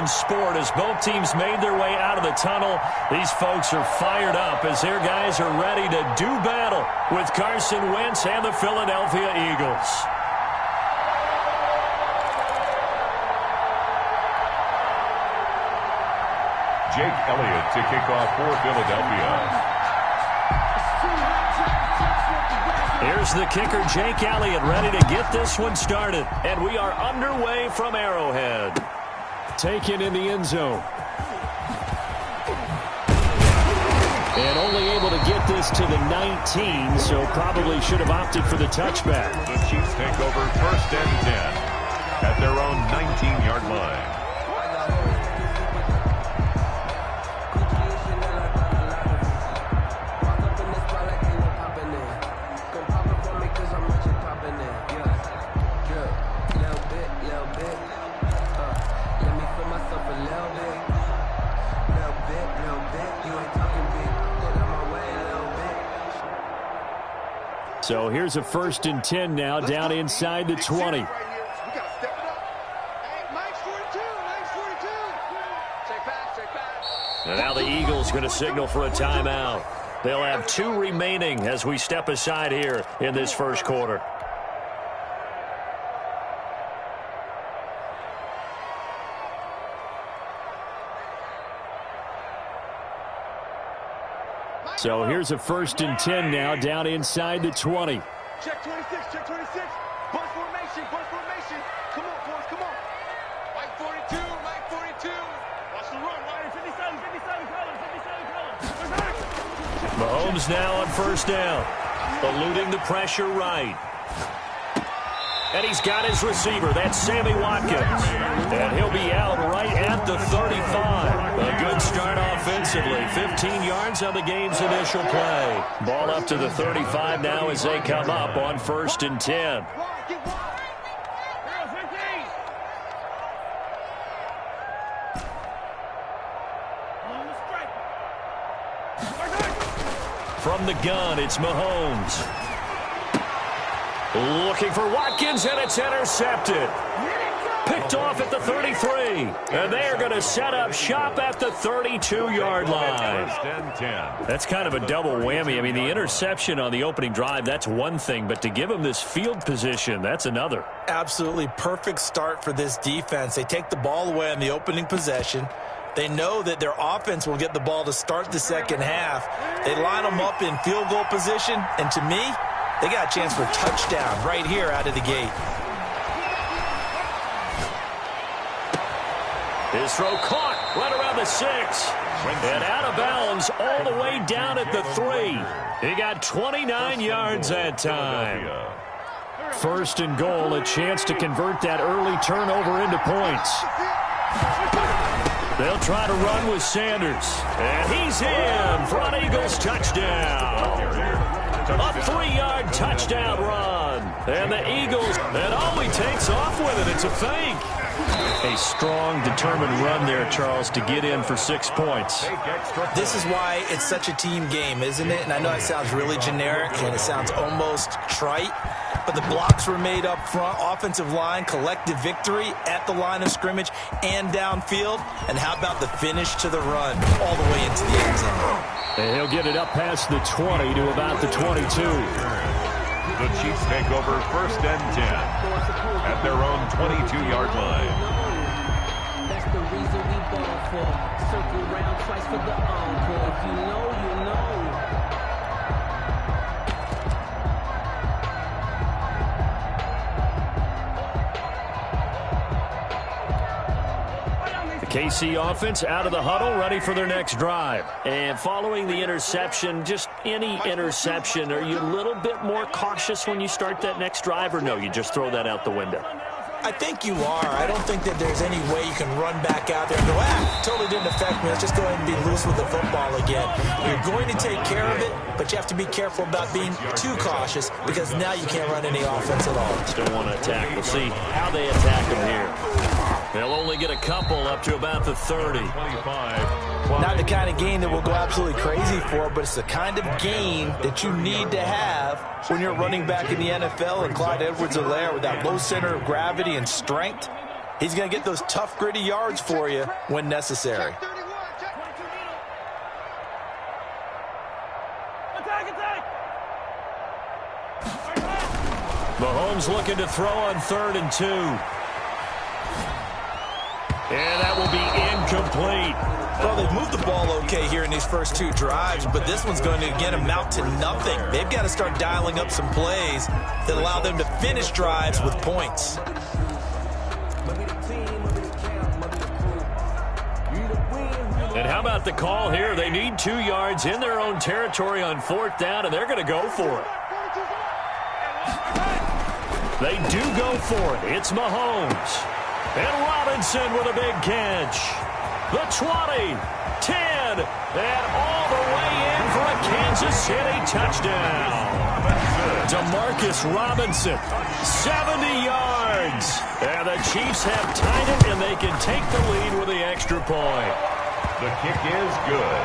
in sport as both teams made their way out of the tunnel. These folks are fired up as their guys are ready to do battle with Carson Wentz and the Philadelphia Eagles. Jake Elliott to kick off for Philadelphia. Here's the kicker, Jake Elliott, ready to get this one started. And we are underway from Arrowhead. Taken in the end zone. And only able to get this to the 19, so probably should have opted for the touchback. The Chiefs take over 1st and 10 at their own 19-yard line. So here's a 1st and 10 now, down inside the 20. And now the Eagles going to signal for a timeout. They'll have 2 remaining as we step aside here in this first quarter. So here's a 1st and 10 now, down inside the 20. Check 26, check 26. Bunch formation, bunch formation. Come on, boys, come on. Mike 42, Mike 42. Watch the run, Ryan. 57, 57 colors, 57 colors. Mahomes now on 1st down. Eluding the pressure right. And he's got his receiver. That's Sammy Watkins. And he'll be out right at the 35. A good start offensively. 15 yards on the game's initial play. Ball up to the 35 now as they come up on 1st and 10. From the gun, it's Mahomes. Looking for Watkins, and it's intercepted. Picked off at the 33. And they're going to set up shop at the 32-yard line. That's kind of a double whammy. I mean, the interception on the opening drive, that's one thing. But to give them this field position, that's another. Absolutely perfect start for this defense. They take the ball away on the opening possession. They know that their offense will get the ball to start the second half. They line them up in field goal position. And to me, they got a chance for a touchdown right here out of the gate. His throw caught right around the 6. And out of bounds all the way down at the 3. He got 29 yards that time. 1st and goal, a chance to convert that early turnover into points. They'll try to run with Sanders. And he's in for an Eagles touchdown. A 3-yard touchdown run. And the Eagles, and he takes off with it. It's a fake. A strong, determined run there, Charles, to get in for 6 points. This is why it's such a team game, isn't it? And I know it sounds really generic and it sounds almost trite, but the blocks were made up front, offensive line, collective victory at the line of scrimmage and downfield. And how about the finish to the run all the way into the end zone? And he'll get it up past the 20 to about the 22. The Chiefs take over 1st and 10 at their own 22-yard line. That's the reason we ball for. Circle round twice for the encore. If you know, you know. KC offense out of the huddle, ready for their next drive. And following the interception, just any interception, are you a little bit more cautious when you start that next drive, or no, you just throw that out the window? I think you are. I don't think that there's any way you can run back out there and go, totally didn't affect me. Let's just go ahead and be loose with the football again. You're going to take care of it, but you have to be careful about being too cautious because now you can't run any offense at all. Still want to attack. We'll see how they attack them here. They'll only get a couple up to about the 30. 25. Not the kind of gain that we'll go absolutely crazy for, but it's the kind of gain that you need to have when you're running back in the NFL and Clyde Edwards-Helaire with that low center of gravity and strength. He's going to get those tough, gritty yards for you when necessary. Mahomes looking to throw on 3rd and 2. And that will be incomplete. Well, they've moved the ball okay here in these first 2 drives, but this one's going to, again, amount to nothing. They've got to start dialing up some plays that allow them to finish drives with points. And how about the call here? They need 2 yards in their own territory on 4th down, and they're going to go for it. They do go for it. It's Mahomes. And Robinson with a big catch. The 20, 10, and all the way in for a Kansas City touchdown. Demarcus Robinson, 70 yards. And the Chiefs have tied it, and they can take the lead with the extra point. The kick is good.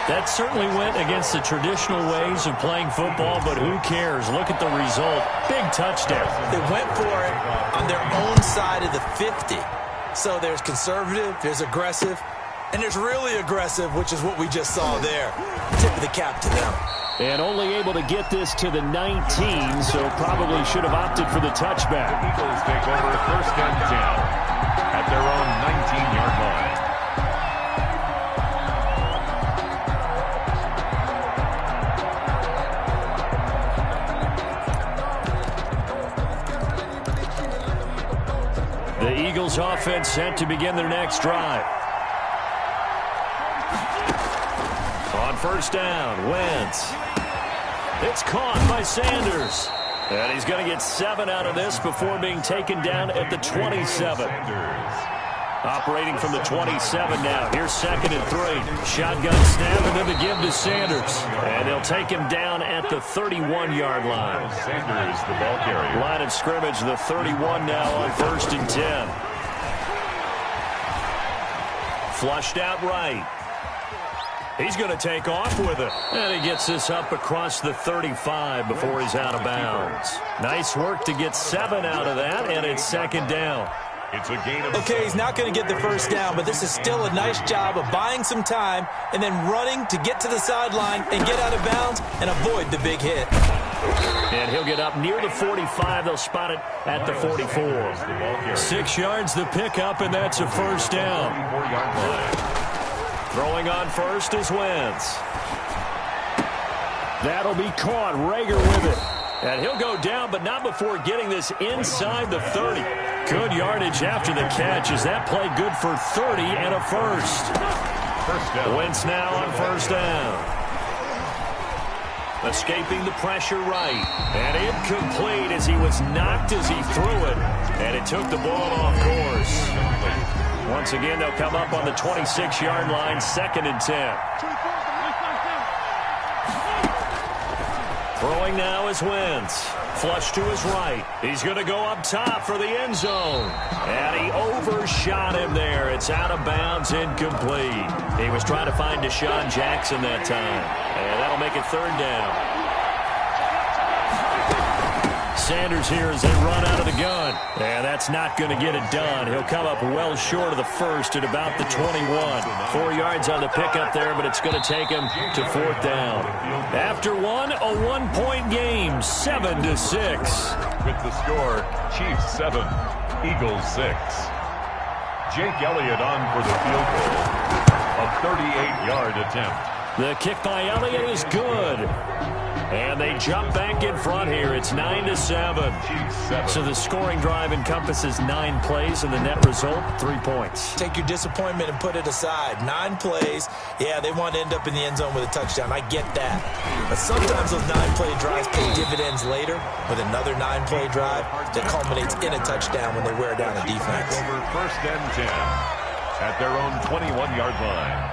That certainly went against the traditional ways of playing football, but who cares? Look at the result. Big touchdown. They went for it on their own side of the 50. So there's conservative, there's aggressive, and there's really aggressive, which is what we just saw there. Tip of the cap to them. And only able to get this to the 19, so probably should have opted for the touchback. The Eagles take over 1st and 10 at their own 19-yard line. The Eagles offense set to begin their next drive. On 1st down, Wentz. It's caught by Sanders. And he's going to get 7 out of this before being taken down at the 27. Operating from the 27 now. Here's 2nd and 3. Shotgun snap and then the give to Sanders. And they'll take him down at the 31-yard line. Sanders, the ball carrier. Line of scrimmage, the 31 now on 1st and 10. Flushed out right. He's going to take off with it. And he gets this up across the 35 before he's out of bounds. Nice work to get 7 out of that, and it's 2nd down. It's a gain of Okay, he's not going to get the 1st down, but this is still a nice job of buying some time and then running to get to the sideline and get out of bounds and avoid the big hit. And he'll get up near the 45. They'll spot it at the 44. 6 yards the pickup, and that's a 1st down. 44-yard line. Throwing on 1st is Wentz. That'll be caught. Rager with it. And he'll go down, but not before getting this inside the 30. Good yardage after the catch. Is that play good for 30 and a 1st? Wentz now on 1st down. Escaping the pressure right. And incomplete as he was knocked as he threw it. And it took the ball off course. Once again, they'll come up on the 26-yard line, 2nd and 10. Throwing now is Wentz. Flush to his right. He's going to go up top for the end zone. And he overshot him there. It's out of bounds, incomplete. He was trying to find Deshaun Jackson that time. And that'll make it 3rd down. Sanders here as they run out of the gun. And that's not going to get it done. He'll come up well short of the 1st at about the 21. 4 yards on the pickup there, but it's going to take him to 4th down. After one, a 1-point game, 7-6. With the score, Chiefs 7, Eagles 6. Jake Elliott on for the field goal. A 38-yard attempt. The kick by Elliott is good. And they jump back in front here. It's 9-7. So the scoring drive encompasses 9 plays, and the net result, 3 points. Take your disappointment and put it aside. 9 plays. Yeah, they want to end up in the end zone with a touchdown. I get that. But sometimes those 9-play drives pay dividends later with another 9-play drive that culminates in a touchdown when they wear down a defense. Over 1st and 10 at their own 21-yard line.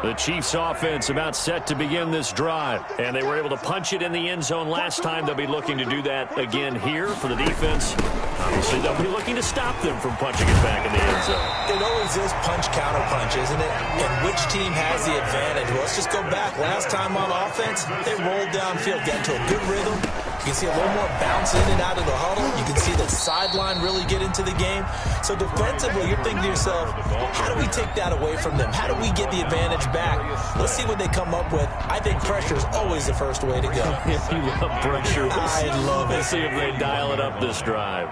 The Chiefs offense about set to begin this drive, and they were able to punch it in the end zone last time. They'll be looking to do that again here for the defense. Obviously, they'll be looking to stop them from punching it back in the end zone. It always is punch-counter-punch, isn't it? And which team has the advantage? Well, let's just go back. Last time on offense, they rolled downfield, got into a good rhythm. You can see a little more bounce in and out of the huddle. You can see the sideline really get into the game. So defensively, you're thinking to yourself, how do we take that away from them? How do we get the advantage back? Let's see what they come up with. I think pressure is always the first way to go. If you love pressure, I love it. Let's see if they dial it up this drive.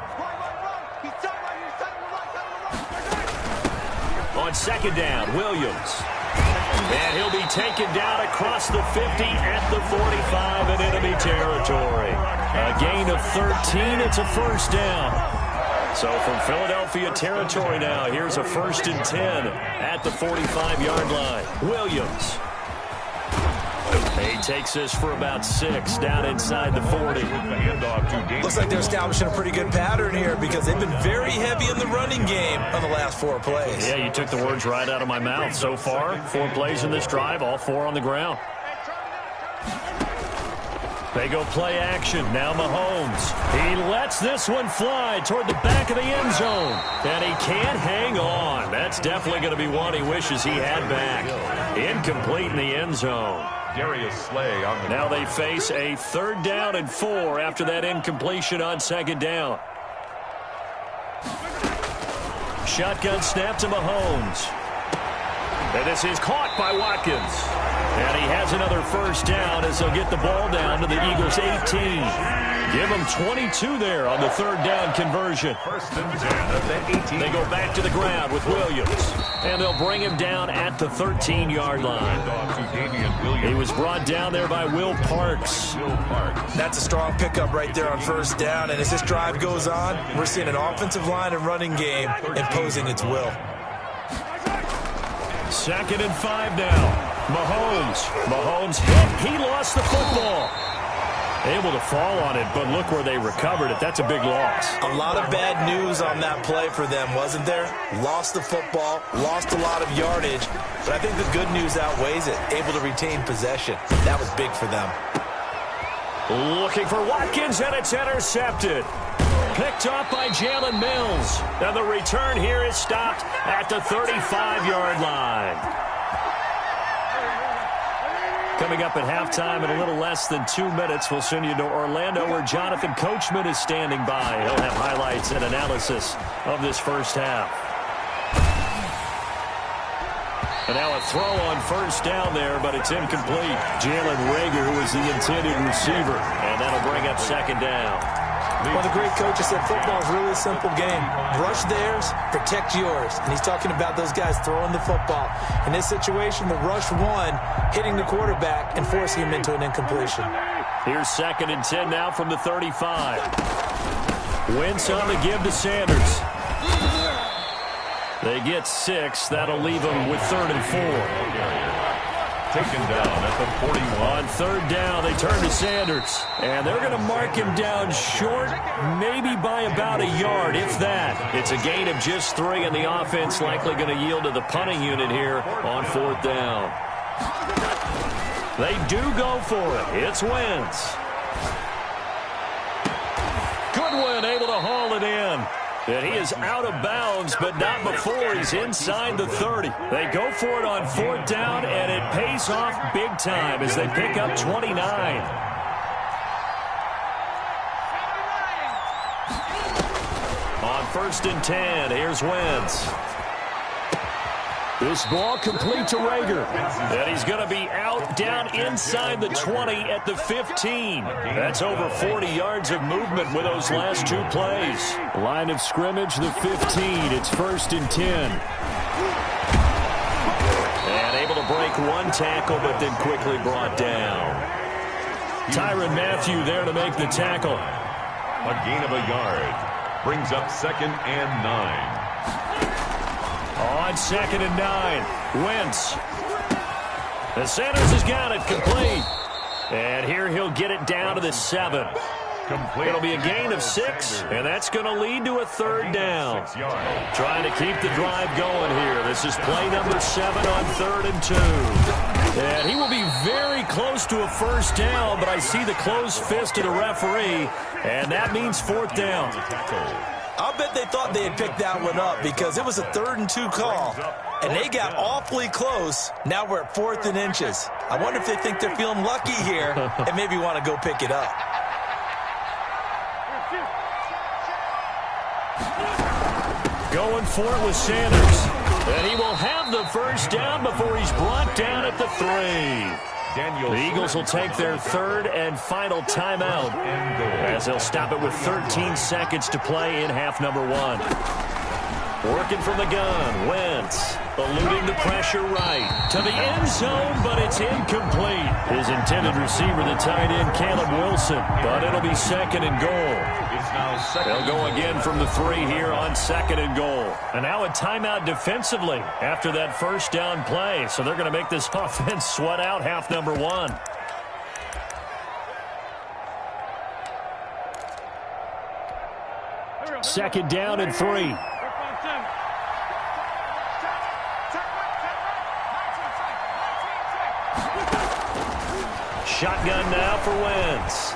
On second down, Williams. And he'll be taken down across the 50 at the 45 in enemy territory. A gain of 13. It's a first down. So from Philadelphia territory now, here's a 1st and 10 at the 45-yard line. Williams. He takes this for about 6 down inside the 40. Looks like they're establishing a pretty good pattern here because they've been very heavy in the running game on the last 4 plays. Yeah, you took the words right out of my mouth. So far, 4 plays in this drive, all 4 on the ground. They go play action. Now Mahomes. He lets this one fly toward the back of the end zone. And he can't hang on. That's definitely going to be one he wishes he had back. Incomplete in the end zone. Darius Slay on the now they face a 3rd down and 4 after that incompletion on 2nd down. Shotgun snap to Mahomes. And this is caught by Watkins. And he has another first down as they'll get the ball down to the Eagles' 18. Give them 22 there on the 3rd down conversion. 1st and 10 at the 18. They go back to the ground with Williams. And they'll bring him down at the 13-yard line. He was brought down there by Will Parks. That's a strong pickup right there on 1st down. And as this drive goes on, we're seeing an offensive line and running game imposing its will. 2nd and 5 now. Mahomes hit. He lost the football. Able to fall on it, but look where they recovered it. That's a big loss. A lot of bad news on that play for them, wasn't there? Lost the football, lost a lot of yardage, but I think the good news outweighs it. Able to retain possession. That was big for them. Looking for Watkins, and it's intercepted. Picked up by Jalen Mills. And the return here is stopped at the 35-yard line. Coming up at halftime in a little less than 2 minutes, we'll send you to Orlando where Jonathan Coachman is standing by. He'll have highlights and analysis of this first half. And now a throw on 1st down there, but it's incomplete. Jalen Reagor, who was the intended receiver, and that'll bring up 2nd down. Well, the great coach has said football is really a simple game. Rush theirs, protect yours. And he's talking about those guys throwing the football. In this situation, the rush one, hitting the quarterback and forcing him into an incompletion. Here's 2nd and 10 now from the 35. Wentz on the give to Sanders. They get 6. That'll leave them with 3rd and 4. Taken down at the 41. On 3rd down, they turn to Sanders. And they're going to mark him down short, maybe by about a yard, if that. It's a gain of just 3, and the offense likely going to yield to the punting unit here on 4th down. They do go for it. It's Wentz. Goodwin able to haul it in. And he is out of bounds, but not before he's inside the 30. They go for it on 4th down, and it pays off big time as they pick up 29. On 1st and 10, here's Wentz. This ball complete to Reagor. And he's going to be out down inside the 20 at the 15. That's over 40 yards of movement with those last 2 plays. Line of scrimmage, the 15. It's 1st and 10. And able to break 1 tackle, but then quickly brought down. Tyrann Mathieu there to make the tackle. A gain of a yard. Brings up 2nd and 9. On 2nd and 9, Wentz. The Sanders has got it complete. And here he'll get it down to the 7. Complete. It'll be a gain of 6, and that's going to lead to a third down. 6 yards. Trying to keep the drive going here. This is play number 7 on 3rd and 2. And he will be very close to a first down, but I see the closed fist of the referee, and that means 4th down. I'll bet they thought they had picked that one up because it was a 3rd and 2 call, and they got awfully close. Now we're at 4th and inches. I wonder if they think they're feeling lucky here and maybe want to go pick it up. Going for it with Sanders. And he will have the first down before he's brought down at the 3. The Eagles will take their 3rd and final timeout as they'll stop it with 13 seconds to play in half number 1. Working from the gun, Wentz eluding the pressure right to the end zone, but it's incomplete. His intended receiver, the tight end, Caleb Wilson, but it'll be 2nd and goal. They'll go again from the 3 here on 2nd and goal. And now a timeout defensively after that first down play. So they're going to make this offense sweat out half number 1. Second down and 3. Shotgun now for Wentz.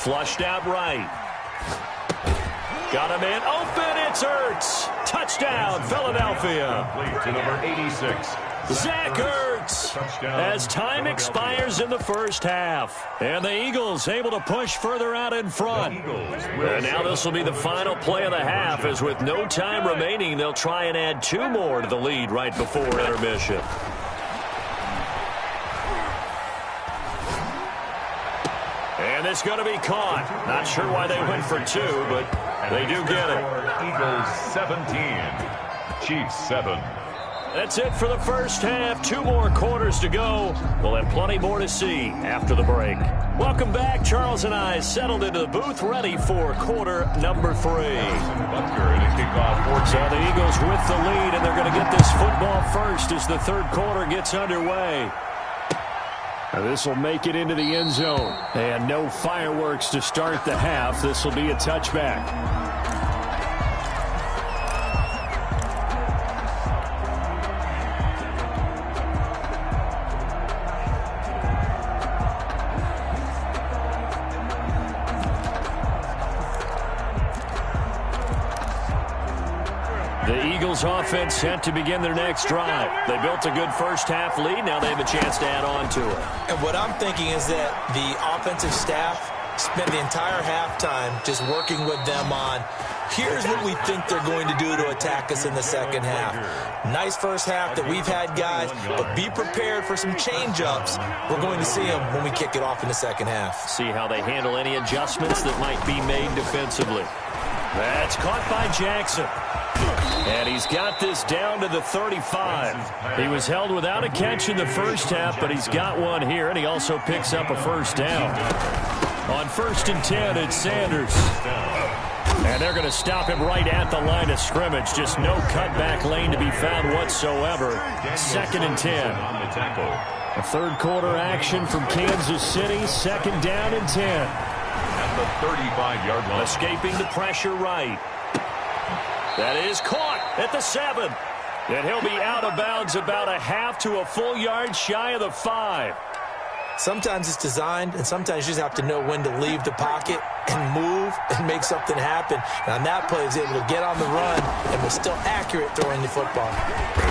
Flushed out right. Got him in. Open. It's Ertz. Touchdown, Philadelphia. To number 86. Zach Ertz. As time expires in the first half. And the Eagles able to push further out in front. And now this will be the final play of the half, as with no time remaining, they'll try and add 2 more to the lead right before intermission. And it's going to be caught. Not sure why they went for 2, but they do get it. Eagles 17, Chiefs 7. That's it for the first half. 2 more quarters to go. We'll have plenty more to see after the break. Welcome back. Charles and I settled into the booth, ready for quarter number 3. So the Eagles with the lead, and they're going to get this football first as the 3rd quarter gets underway. This will make it into the end zone. And no fireworks to start the half. This will be a touchback. The Eagles offense set to begin their next drive. They built a good first half lead. Now they have a chance to add on to it. And what I'm thinking is that the offensive staff spent the entire halftime just working with them on, here's what we think they're going to do to attack us in the second half. Nice first half that we've had, guys, but be prepared for some change-ups. We're going to see them when we kick it off in the second half. See how they handle any adjustments that might be made defensively. That's caught by Jackson. And he's got this down to the 35. He was held without a catch in the first half, but he's got one here, and he also picks up a first down. On 1st and 10, it's Sanders. And they're going to stop him right at the line of scrimmage. Just no cutback lane to be found whatsoever. 2nd and 10. A 3rd quarter action from Kansas City. 2nd down and 10. At the 35-yard line. Escaping the pressure right. That is caught at the 7. And he'll be out of bounds about a half to a full yard shy of the 5. Sometimes it's designed, and sometimes you just have to know when to leave the pocket and move and make something happen. And on that play, he was able to get on the run and was still accurate throwing the football.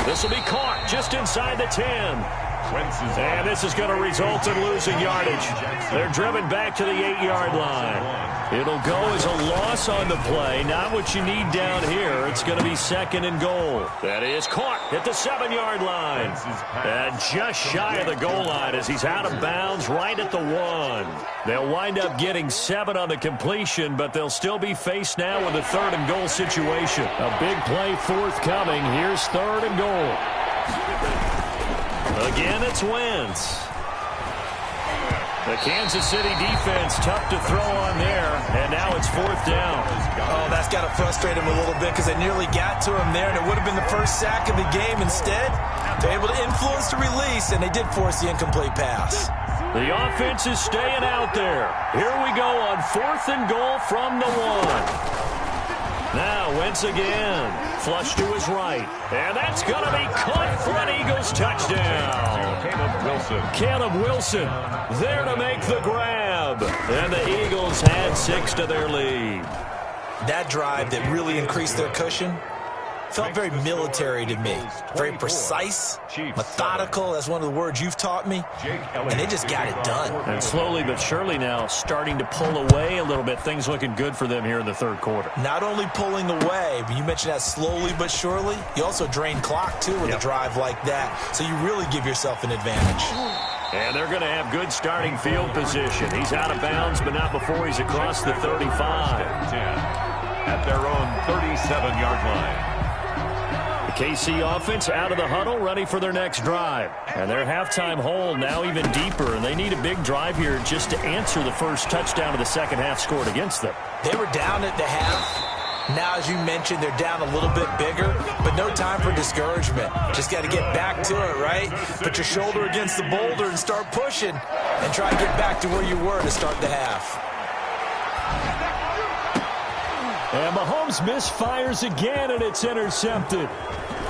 This will be caught just inside the 10. And this is going to result in losing yardage. They're driven back to the 8-yard line. It'll go as a loss on the play. Not what you need down here. It's going to be 2nd and goal. That is caught at the 7-yard line. And just shy of the goal line as he's out of bounds right at the 1. They'll wind up getting 7 on the completion, but they'll still be faced now with a 3rd and goal situation. A big play forthcoming. Here's 3rd and goal. Again, it's Wentz. The Kansas City defense tough to throw on there, and now it's 4th down. Oh, that's got to frustrate him a little bit because they nearly got to him there, and it would have been the first sack of the game. Instead, they're able to influence the release, and they did force the incomplete pass. The offense is staying out there. Here we go on 4th and goal from the 1. Now, Wentz again. Flush to his right. And that's going to be caught for an Eagles touchdown. Caleb Wilson there to make the grab. And the Eagles had 6 to their lead. That drive that really increased their cushion felt very military to me. Very precise, methodical. That's one of the words you've taught me. And they just got it done. And slowly but surely now starting to pull away a little bit. Things looking good for them here in the 3rd quarter. Not only pulling away, but you mentioned that slowly but surely. You also drain clock, too, with a drive like that. So you really give yourself an advantage. And they're going to have good starting field position. He's out of bounds, but not before he's across the 35. 10 at their own 37-yard line. The KC offense out of the huddle, ready for their next drive. And their halftime hole now even deeper, and they need a big drive here just to answer the first touchdown of the second half scored against them. They were down at the half. Now, as you mentioned, they're down a little bit bigger, but no time for discouragement. Just got to get back to it, right? Put your shoulder against the boulder and start pushing and try to get back to where you were to start the half. And Mahomes misfires again, and it's intercepted.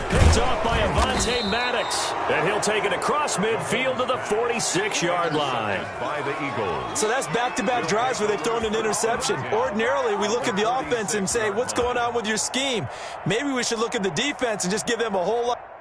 Picked off by Avonte Maddox. And he'll take it across midfield to the 46-yard line. By the Eagles. So that's back-to-back drives where they've thrown an interception. Ordinarily, we look at the offense and say, what's going on with your scheme? Maybe we should look at the defense and just give them a whole lot.